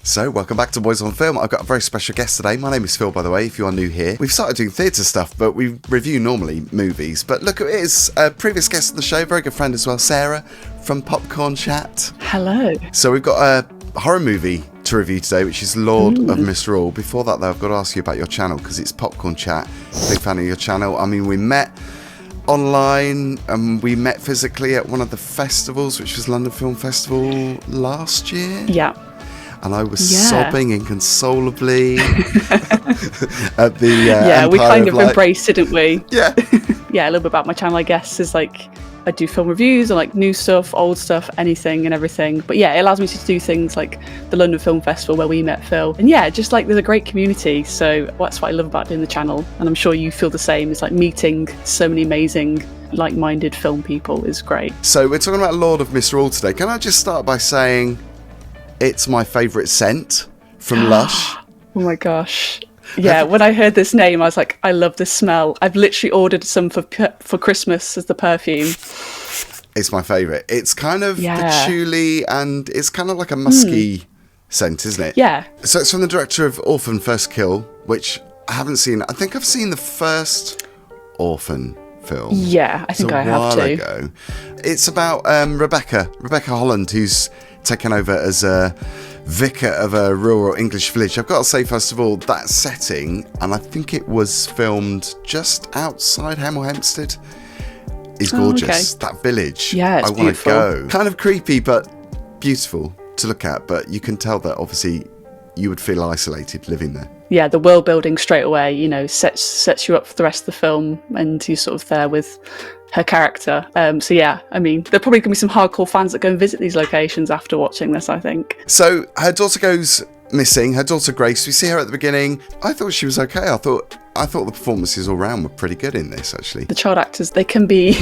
So, welcome back to Boys on Film. I've got a very special guest today. My name is Phil, by the way, if you are new here. We've started doing theatre stuff, but we review normally movies. But look, it is a previous guest of the show, very good friend as well, Sarah from Popcorn Chat. Hello. So we've got a horror movie to review today, which is Lord of Misrule. Before that, though, I've got to ask you about your channel, because it's Popcorn Chat. Big fan of your channel. I mean, we met online and we met physically at one of the festivals, which was London Film Festival last year. Yeah. And I was sobbing inconsolably at the Empire we kind of embraced it, didn't we? Yeah. Yeah, a little bit about my channel, I guess, is like I do film reviews on like new stuff, old stuff, anything and everything. But yeah, it allows me to do things like the London Film Festival where we met Phil. And yeah, just like there's a great community. So that's what I love about doing the channel. And I'm sure you feel the same. It's like meeting so many amazing like-minded film people is great. So we're talking about Lord of Misrule today. Can I just start by saying it's my favourite scent from Lush? Oh my gosh. Yeah, when I heard this name, I was like, I love this smell. I've literally ordered some for Christmas as the perfume. It's my favourite. It's kind of patchouli and it's kind of like a musky scent, isn't it? Yeah. So it's from the director of Orphan First Kill, which I haven't seen. I think I've seen the first Orphan film. Yeah, I think I have too. A while ago. It's about Rebecca Holland, who's taken over as a vicar of a rural English village. I've got to say, first of all, that setting, and I think it was filmed just outside Hemel Hempstead, is gorgeous. Okay. That village. Yeah, it's beautiful. I want to go. Kind of creepy, but beautiful to look at. But you can tell that obviously you would feel isolated living there. Yeah, the world building straight away, you know, sets you up for the rest of the film, and you're sort of there with her character. So yeah, I mean, there are probably going to be some hardcore fans that go and visit these locations after watching this, I think. So her daughter goes missing, her daughter Grace. We see her at the beginning. I thought she was okay. I thought the performances all round were pretty good in this, actually. The child actors, they can be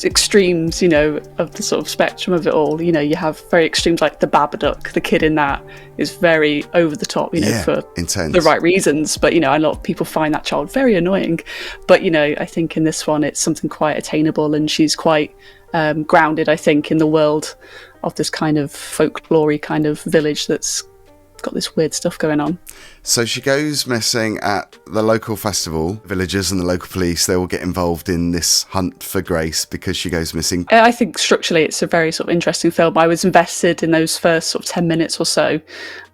extremes, you know, of the sort of spectrum of it all. You know, you have very extremes like the Babadook. The kid in that is very over the top, you know, for intense. The right reasons. But, you know, a lot of people find that child very annoying. But, you know, I think in this one, it's something quite attainable, and she's quite grounded, I think, in the world of this kind of folklore-y kind of village that's got this weird stuff going on. So she goes missing at the local festival. Villagers and the local police, they all get involved in this hunt for Grace because she goes missing. I think structurally it's a very sort of interesting film. I was invested in those first sort of 10 minutes or so.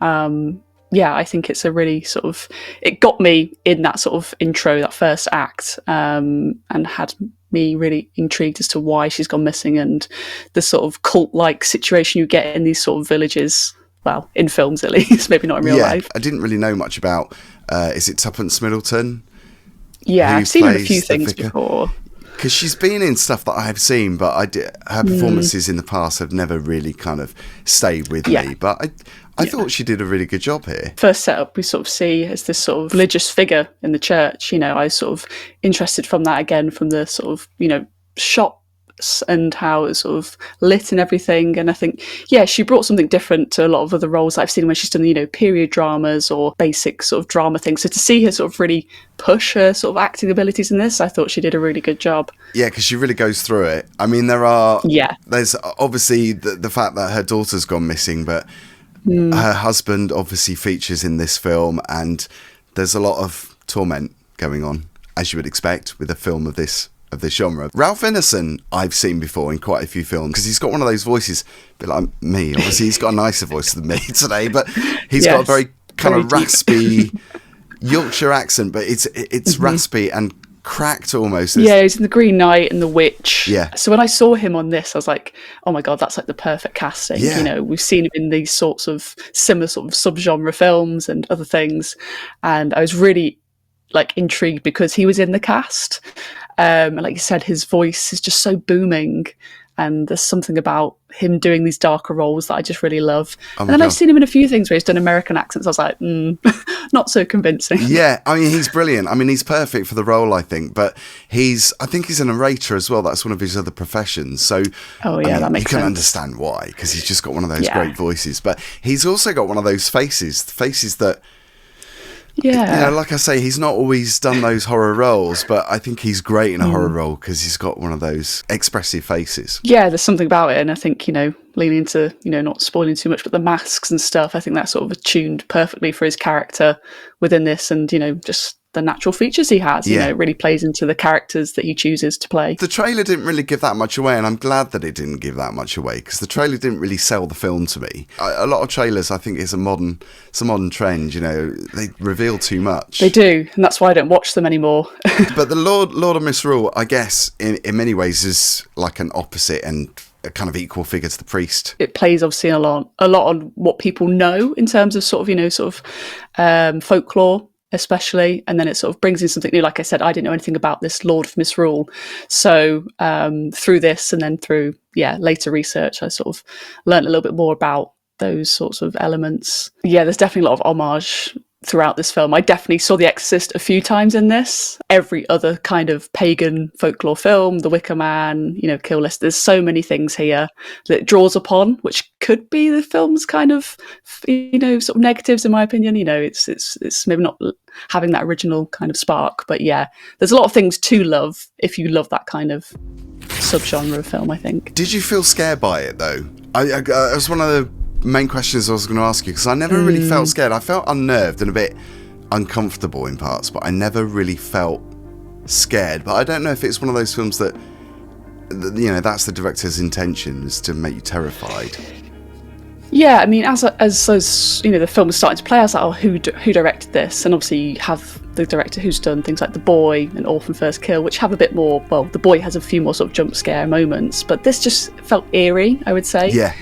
Yeah, I think it's a really sort of, it got me in that sort of intro, that first act, and had me really intrigued as to why she's gone missing and the sort of cult-like situation you get in these sort of villages. Well, in films at least, maybe not in real life. I didn't really know much about, is it Tuppence Middleton? Yeah, I've seen her in a few things before. Because she's been in stuff that I've seen, but her performances in the past have never really kind of stayed with me. But I thought she did a really good job here. First setup we sort of see as this sort of religious figure in the church. You know, I was sort of interested from that again, from the sort of, you know, shot and how it's sort of lit and everything. And I think, yeah, she brought something different to a lot of other roles that I've seen when she's done, you know, period dramas or basic sort of drama things. So to see her sort of really push her sort of acting abilities in this, I thought she did a really good job. Yeah, because she really goes through it. I mean, there's obviously the fact that her daughter's gone missing, but her husband obviously features in this film, and there's a lot of torment going on, as you would expect with a film of this genre. Ralph Ineson I've seen before in quite a few films, because he's got one of those voices, a bit like me. Obviously he's got a nicer voice than me today, but he's got a very kind of raspy Yorkshire accent, but it's raspy and cracked almost. Yeah, he's in The Green Knight and The Witch. Yeah. So when I saw him on this, I was like, oh my God, that's like the perfect casting. Yeah. You know, we've seen him in these sorts of similar sort of subgenre films and other things. And I was really like intrigued because he was in the cast. And like you said, his voice is just so booming, and there's something about him doing these darker roles that I just really love. And then I've seen him in a few things where he's done American accents. I was like, not so convincing. Yeah, I mean, he's brilliant. I mean, he's perfect for the role, I think. But I think he's a narrator as well. That's one of his other professions. So that makes sense. You can understand why, because he's just got one of those great voices. But he's also got one of those faces that Yeah. Like I say, he's not always done those horror roles, but I think he's great in a horror role because he's got one of those expressive faces. Yeah, there's something about it. And I think, leaning into, not spoiling too much, but the masks and stuff, I think that's sort of attuned perfectly for his character within this and, just the natural features he has. It really plays into the characters that he chooses to play. The trailer didn't really give that much away, and I'm glad that it didn't give that much away because the trailer didn't really sell the film to me. A lot of trailers, I think, it's a modern trend. They reveal too much. They do, and that's why I don't watch them anymore. But the Lord of Misrule, I guess, in many ways, is like an opposite and a kind of equal figure to the priest. It plays obviously a lot on what people know in terms of folklore, especially, and then it sort of brings in something new. Like I said, I didn't know anything about this Lord of Misrule, so through this and then through later research, I sort of learned a little bit more about those sorts of elements. There's definitely a lot of homage throughout this film. I definitely saw The Exorcist a few times in this. Every other kind of pagan folklore film, The Wicker Man, Kill List. There's so many things here that it draws upon, which could be the film's kind of, sort of negatives in my opinion. It's maybe not having that original kind of spark, but there's a lot of things to love if you love that kind of subgenre of film, I think. Did you feel scared by it though? I was one of the main questions I was going to ask you because I never really felt scared. I felt unnerved and a bit uncomfortable in parts, but I never really felt scared. But I don't know if it's one of those films that that's the director's intention, is to make you terrified. Yeah, I mean, as the film was starting to play, I was like, who directed this? And obviously you have the director who's done things like The Boy and Orphan First Kill, which have a bit more, well, The Boy has a few more sort of jump scare moments, but this just felt eerie, I would say. Yeah.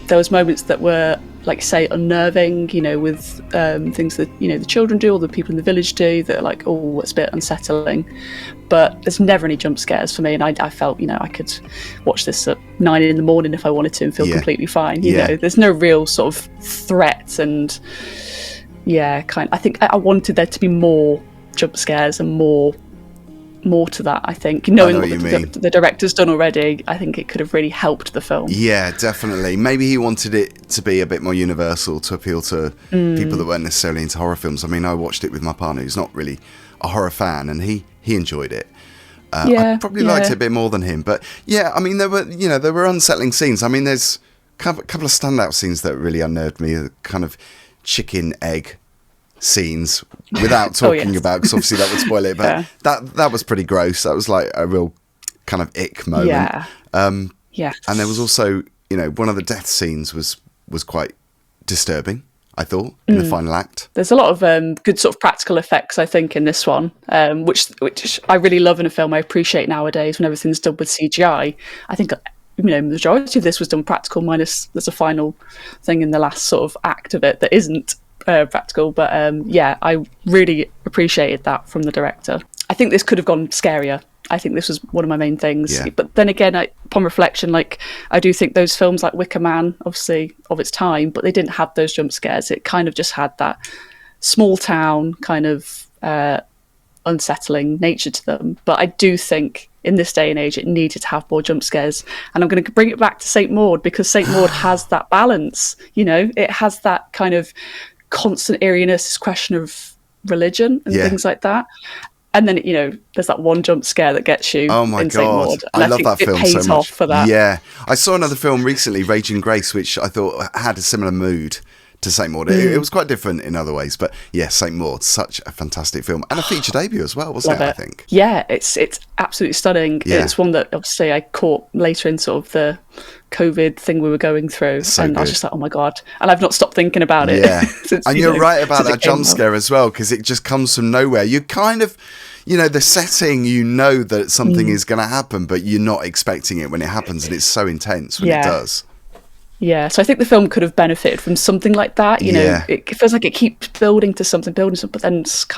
There was moments that were, like, say, unnerving, with things that, the children do or the people in the village do that are like, oh, it's a bit unsettling. But there's never any jump scares for me, and I felt, I could watch this at 9 a.m. if I wanted to and feel completely fine. There's no real sort of threat, and I think I wanted there to be more jump scares and more to that. I think knowing what the director's done already, I think it could have really helped the film. Yeah, definitely. Maybe he wanted it to be a bit more universal, to appeal to people that weren't necessarily into horror films. I mean, I watched it with my partner who's not really a horror fan, and he enjoyed it. I probably liked it a bit more than him, but I mean, there were unsettling scenes. I mean, there's a couple of standout scenes that really unnerved me, the kind of chicken egg scenes, without talking about, because obviously that would spoil it, but that was pretty gross. That was like a real kind of ick moment. And there was also, one of the death scenes was quite disturbing, I thought, in the final act. There's a lot of good sort of practical effects, I think, in this one, which I really love in a film. I appreciate nowadays when everything's done with CGI. I think the majority of this was done practical, minus there's a final thing in the last sort of act of it that isn't practical, but I really appreciated that from the director. I think this could have gone scarier. I think this was one of my main things. But then again, upon reflection, I do think those films like Wicker Man, obviously of its time, but they didn't have those jump scares. It kind of just had that small town kind of unsettling nature to them. But I do think in this day and age, it needed to have more jump scares. And I'm going to bring it back to St. Maud, because St. Maud has that balance. It has that kind of constant eeriness, this question of religion and things like that. And then, there's that one jump scare that gets you. Oh my God. I love that film so much. It pays off for that. Yeah. I saw another film recently, Raging Grace, which I thought had a similar mood to St. Maud. It was quite different in other ways, but St. Maud, such a fantastic film, and a feature debut as well, wasn't it? I think. Yeah, it's absolutely stunning. Yeah. It's one that obviously I caught later in sort of the COVID thing we were going through, and I was just like, oh my God, and I've not stopped thinking about it. Yeah, and you're right about that jump scare as well, because it just comes from nowhere. You kind of, the setting, that something is going to happen, but you're not expecting it when it happens, and it's so intense when it does. Yeah, so I think the film could have benefited from something like that. It feels like it keeps building to something, but then it's it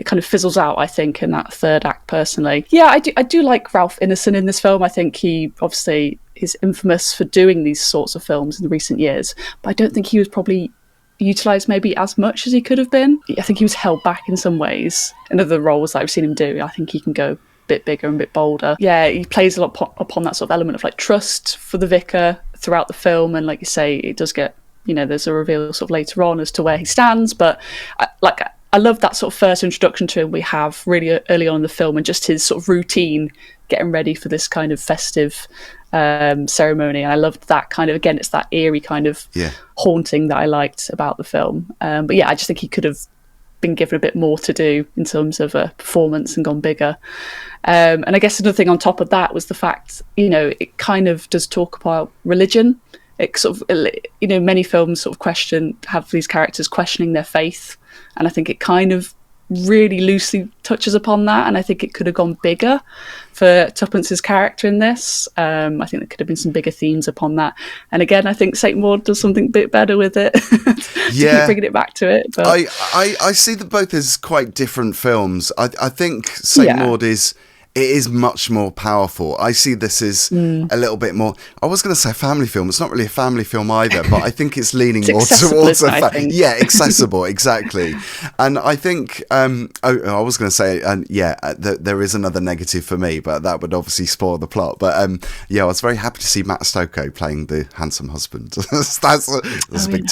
kind of fizzles out, I think, in that third act, personally. Yeah, I do like Ralph Ineson in this film. I think he obviously is infamous for doing these sorts of films in recent years, but I don't think he was probably utilised maybe as much as he could have been. I think he was held back in some ways. In other roles that I've seen him do, I think he can go bit bigger and a bit bolder. Yeah, he plays a lot upon that sort of element of like trust for the vicar throughout the film, and like you say, it does get there's a reveal sort of later on as to where he stands. But I love that sort of first introduction to him we have really early on in the film, and just his sort of routine getting ready for this kind of festive ceremony. And I loved that kind of, again, it's that eerie kind of haunting that I liked about the film. But yeah, I just think he could have been given a bit more to do in terms of a performance and gone bigger. And I guess another thing on top of that was the fact, it kind of does talk about religion. It sort of, many films sort of have these characters questioning their faith. And I think it kind of really loosely touches upon that, and I think it could have gone bigger for Tuppence's character in this. I think there could have been some bigger themes upon that, and again I think St. Maud does something a bit better with it. Keep bringing it back to it, but I see them both as quite different films. I think St. Maud is much more powerful. I see this as a little bit more, I was going to say a family film. It's not really a family film either, but I think it's leaning more towards accessible, exactly. And I think, I was going to say, there is another negative for me, but that would obviously spoil the plot. But I was very happy to see Matt Stokoe playing the handsome husband. that's a big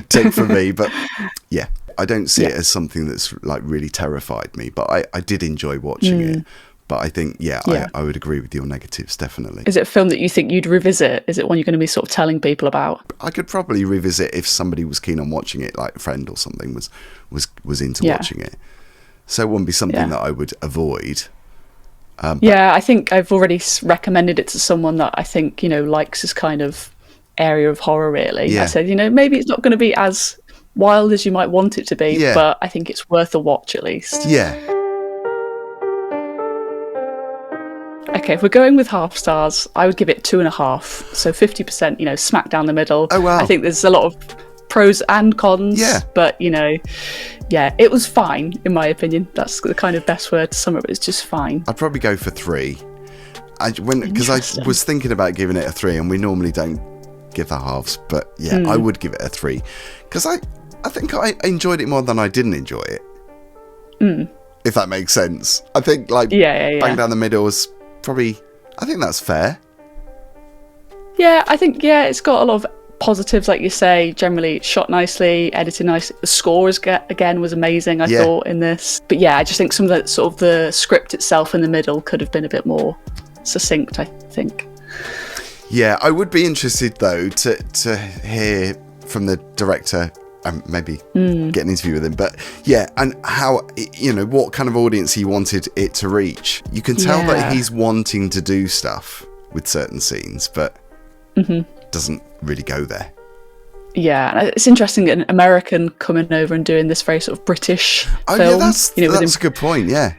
tick for me. But yeah, I don't see it as something that's like really terrified me, but I did enjoy watching it. But I think, I would agree with your negatives, definitely. Is it a film that you think you'd revisit? Is it one you're going to be sort of telling people about? I could probably revisit if somebody was keen on watching it, like a friend or something was into watching it. So it wouldn't be something that I would avoid. I think I've already recommended it to someone that I think, likes this kind of area of horror, really. Yeah. I said, maybe it's not going to be as wild as you might want it to be, but I think it's worth a watch at least. Yeah. Okay, if we're going with half stars, I would give it 2.5. So 50%, smack down the middle. Oh, wow. I think there's a lot of pros and cons. Yeah. But, it was fine, in my opinion. That's the kind of best word to sum up. It's just fine. I'd probably go for 3. Because I was thinking about giving it a 3, and we normally don't give the halves. But, I would give it a 3. Because I think I enjoyed it more than I didn't enjoy it. If that makes sense. I think, bang down the middle was... probably, I think that's fair. Yeah, I think, it's got a lot of positives, like you say. Generally shot nicely, edited nicely. The score again was amazing, I thought, in this. But I just think some of the sort of the script itself in the middle could have been a bit more succinct, I think. Yeah, I would be interested though to hear from the director and maybe get an interview with him. But and how, what kind of audience he wanted it to reach. You can tell that he's wanting to do stuff with certain scenes, but doesn't really go there. Yeah, it's interesting, an American coming over and doing this very sort of British film. Yeah, that's a good point, yeah.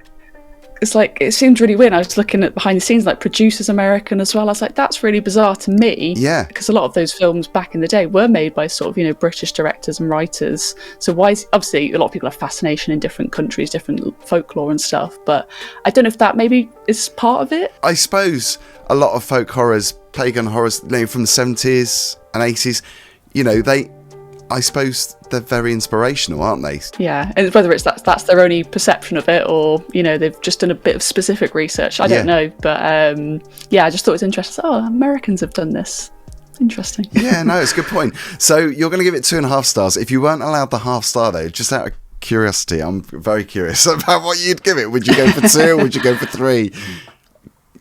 It's like, it seemed really weird. I was looking at behind the scenes, like producers American as well. I was like, that's really bizarre to me. Yeah. Because a lot of those films back in the day were made by sort of, British directors and writers. So obviously a lot of people have fascination in different countries, different folklore and stuff. But I don't know if that maybe is part of it. I suppose a lot of folk horrors, pagan horrors, from the 70s and 80s, I suppose they're very inspirational, aren't they? Yeah, and whether it's that's their only perception of it, or they've just done a bit of specific research, I don't know. But I just thought it was interesting. Oh, Americans have done this. Interesting. Yeah, no, it's a good point. So you're going to give it 2.5 stars. If you weren't allowed the half star, though, just out of curiosity, I'm very curious about what you'd give it. Would you go for 2 or would you go for 3?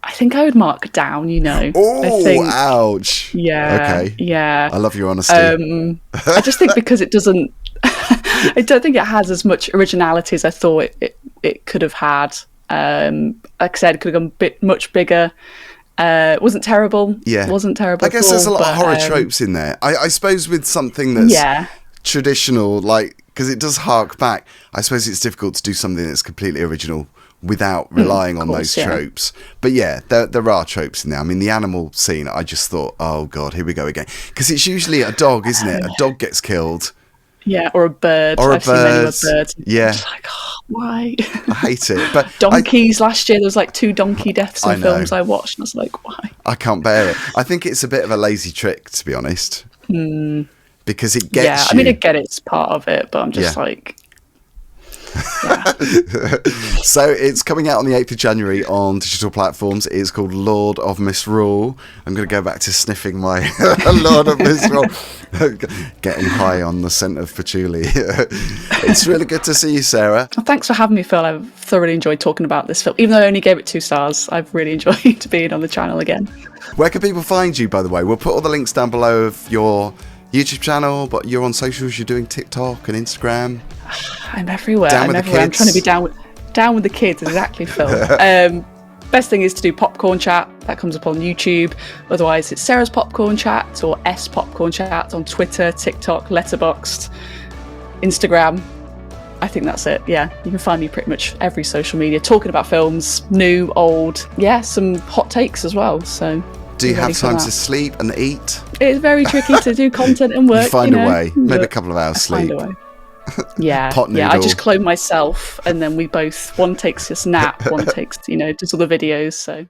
I think I would mark down, Oh, ouch. Yeah. Okay. Yeah. I love your honesty. I just think because it doesn't... I don't think it has as much originality as I thought it could have had. Like I said, it could have gone much bigger. It wasn't terrible. Yeah. It wasn't terrible I guess there's a lot of horror tropes in there. I suppose with something that's traditional, because it does hark back, I suppose it's difficult to do something that's completely original without relying on those tropes. But there are tropes in there. I mean, the animal scene, I just thought, oh God, here we go again. Because it's usually a dog, isn't it? A dog gets killed. Yeah, or a bird. I've seen many birds. Yeah. I'm just like, why? I hate it. But donkeys, last year there was 2 donkey deaths in films I watched, and I was like, why? I can't bear it. I think it's a bit of a lazy trick, to be honest. Because it gets you. I mean, I get it's part of it, but I'm just like... Yeah. So it's coming out on the 8th of January on digital platforms. It's called Lord of Misrule. I'm going to go back to sniffing my Lord of Misrule, getting high on the scent of patchouli. It's really good to see you, Sarah. Well, thanks for having me, Phil. I've thoroughly enjoyed talking about this film. Even though I only gave it 2 stars, I've really enjoyed being on the channel again. Where can people find you, by the way? We'll put all the links down below of your YouTube channel, but you're on socials, you're doing TikTok and Instagram. I'm everywhere. I'm trying to be down with the kids, exactly, Phil. Best thing is to do Popcorn Chat. That comes up on YouTube. Otherwise, it's Sarah's Popcorn Chat or S Popcorn Chat on Twitter, TikTok, Letterboxd, Instagram. I think that's it. Yeah, you can find me pretty much every social media, talking about films, new, old. Yeah, some hot takes as well. So, do you have time to sleep and eat? It's very tricky to do content and work. You find a way. Maybe a couple of hours sleep. Find a way. Yeah, Pot noodle. Yeah. I just clone myself, and then one takes this nap, one takes, does all the videos. So.